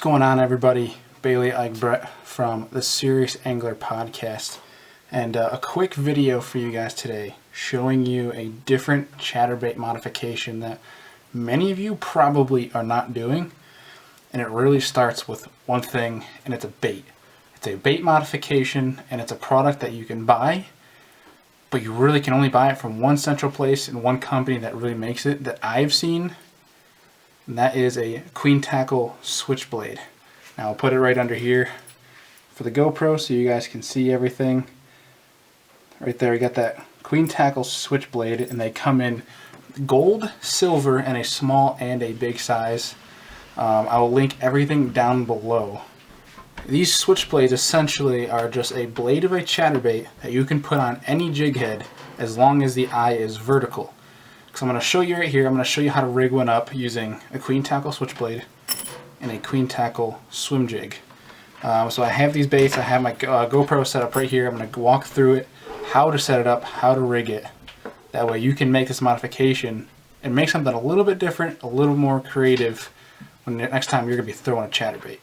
going on, everybody? Bailey Brett from the Serious Angler Podcast, and a quick video for you guys today showing you a different chatterbait modification that many of you probably are not doing, and it really starts with one thing, and it's a bait. It's a bait modification, and it's a product that you can buy, but you really can only buy it from one central place and one company that really makes it that I've seen, and that is a Queen Tackle Switchblade. Now I'll put it right under here for the GoPro so you guys can see everything. Right there, we got that Queen Tackle Switchblade, and they come in gold, silver, and a small and a big size. I will link everything down below. These Switchblades essentially are just a blade of a chatterbait that you can put on any jig head as long as the eye is vertical. So I'm going to show you right here, I'm going to show you how to rig one up using a Queen Tackle Switchblade and a Queen Tackle swim jig. So I have these baits, I have my GoPro set up right here. I'm going to walk through it, how to set it up, how to rig it. That way you can make this modification and make something a little bit different, a little more creative when the next time you're going to be throwing a chatterbait.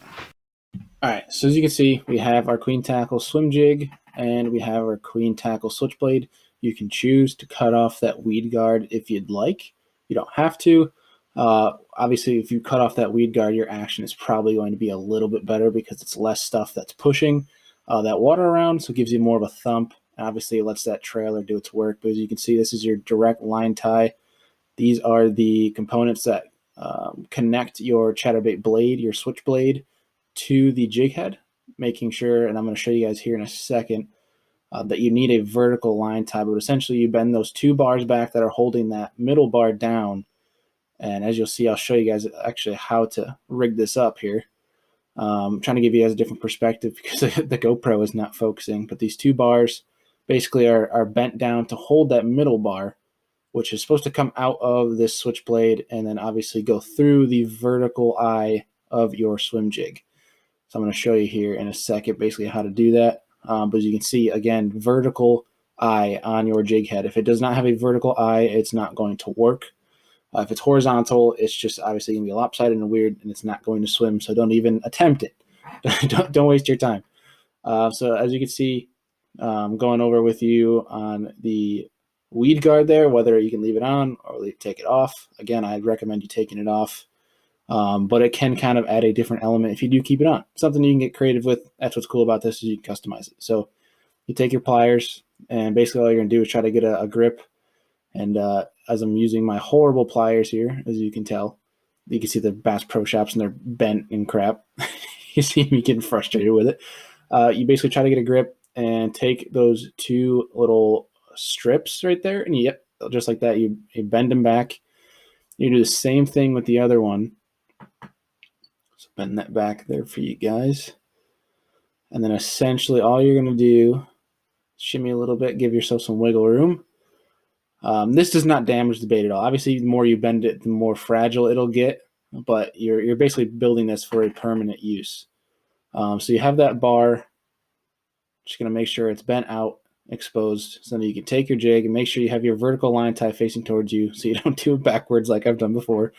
Alright, so as you can see, we have our Queen Tackle swim jig and we have our Queen Tackle Switchblade. You can choose to cut off that weed guard if you'd like. You don't have to. Obviously, if you cut off that weed guard, your action is probably going to be a little bit better because it's less stuff that's pushing that water around, so it gives you more of a thump. Obviously, it lets that trailer do its work, but as you can see, this is your direct line tie. These are the components that connect your chatterbait blade, your switchblade, to the jig head, making sure, and I'm going to show you guys here in a second, that you need a vertical line tie, but essentially you bend those two bars back that are holding that middle bar down. And as you'll see, I'll show you guys actually how to rig this up here. I'm trying to give you guys a different perspective because the GoPro is not focusing, but these two bars basically are bent down to hold that middle bar, which is supposed to come out of this switchblade and then obviously go through the vertical eye of your swim jig. So I'm going to show you here in a second basically how to do that. But as you can see, again, vertical eye on your jig head. If it does not have a vertical eye, it's not going to work. If it's horizontal, it's just obviously going to be lopsided and weird, and it's not going to swim, so don't even attempt it. don't waste your time. So as you can see, going over with you on the weed guard there, whether you can leave it on or take it off. Again, I'd recommend you taking it off, but it can kind of add a different element if you do keep it on. Something you can get creative with. That's what's cool about this is you can customize it. So you take your pliers, and basically all you're going to do is try to get a grip. And as I'm using my horrible pliers here, as you can tell, you can see the Bass Pro Shops and they're bent and crap. You see me getting frustrated with it. You basically try to get a grip and take those two little strips right there, and yep, just like that, you bend them back. You do the same thing with the other one. So bend that back there for you guys. And then essentially all you're going to do, shimmy a little bit, give yourself some wiggle room. This does not damage the bait at all. Obviously, the more you bend it, the more fragile it'll get, but you're basically building this for a permanent use. So you have that bar. Just going to make sure it's bent out, exposed, so then you can take your jig and make sure you have your vertical line tie facing towards you so you don't do it backwards like I've done before.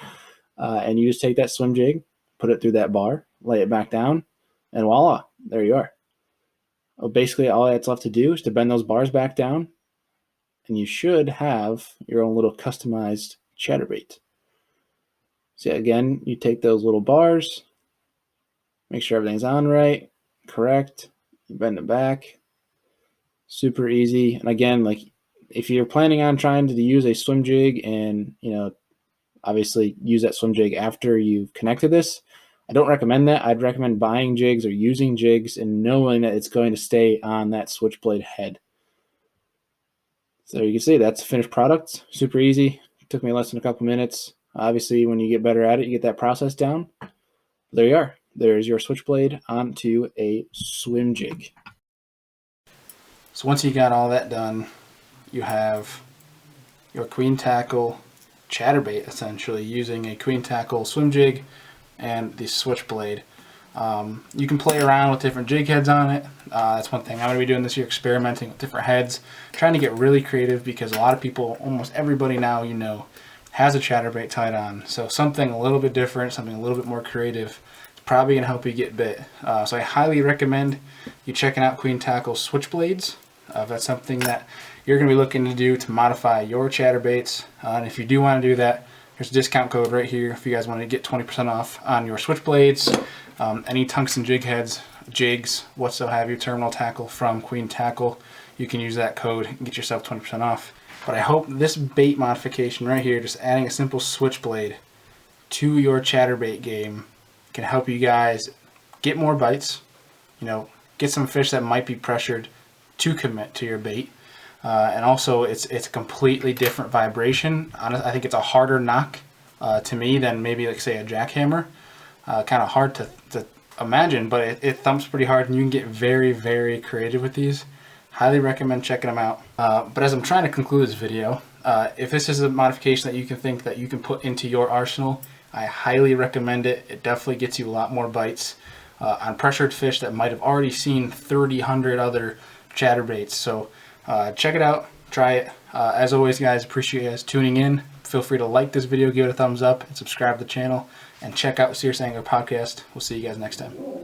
And you just take that swim jig, put it through that bar, lay it back down, and voila, there you are. Well, basically, all that's left to do is to bend those bars back down, and you should have your own little customized chatterbait. So again, you take those little bars, make sure everything's on right, correct, you bend it back, super easy. And again, like if you're planning on trying to use a swim jig and, obviously use that swim jig after you've connected this, I don't recommend that. I'd recommend buying jigs or using jigs and knowing that it's going to stay on that switchblade head. So you can see that's a finished product. Super easy. It took me less than a couple minutes. Obviously, when you get better at it, you get that process down. There you are. There's your switchblade onto a swim jig. So once you got all that done, you have your Queen Tackle chatterbait, essentially, using a Queen Tackle swim jig and the switchblade. You can play around with different jig heads on it. That's one thing I'm going to be doing this year, experimenting with different heads, trying to get really creative because a lot of people, almost everybody now has a chatterbait tied on. So something a little bit different, something a little bit more creative is probably going to help you get bit. So I highly recommend you checking out Queen Tackle's Switchblades. If that's something that you're going to be looking to do to modify your chatterbaits. And if you do want to do that, there's a discount code right here if you guys want to get 20% off on your Switchblades, any tungsten jig heads, jigs, whatsoever have you, terminal tackle from Queen Tackle. You can use that code and get yourself 20% off. But I hope this bait modification right here, just adding a simple switchblade to your chatterbait game, can help you guys get more bites, you know, get some fish that might be pressured to commit to your bait. And also it's a completely different vibration. I think it's a harder knock to me than maybe like say a jackhammer. Kind of hard to imagine, but it thumps pretty hard and you can get very, very creative with these. Highly recommend checking them out. But as I'm trying to conclude this video, if this is a modification that you can think that you can put into your arsenal, I highly recommend it. It definitely gets you a lot more bites on pressured fish that might have already seen 100 other chatterbaits. So check it out, try it. As always, guys, appreciate you guys tuning in. Feel free to like this video, give it a thumbs up, and subscribe to the channel, and check out the Serious Angler Podcast. We'll see you guys next time.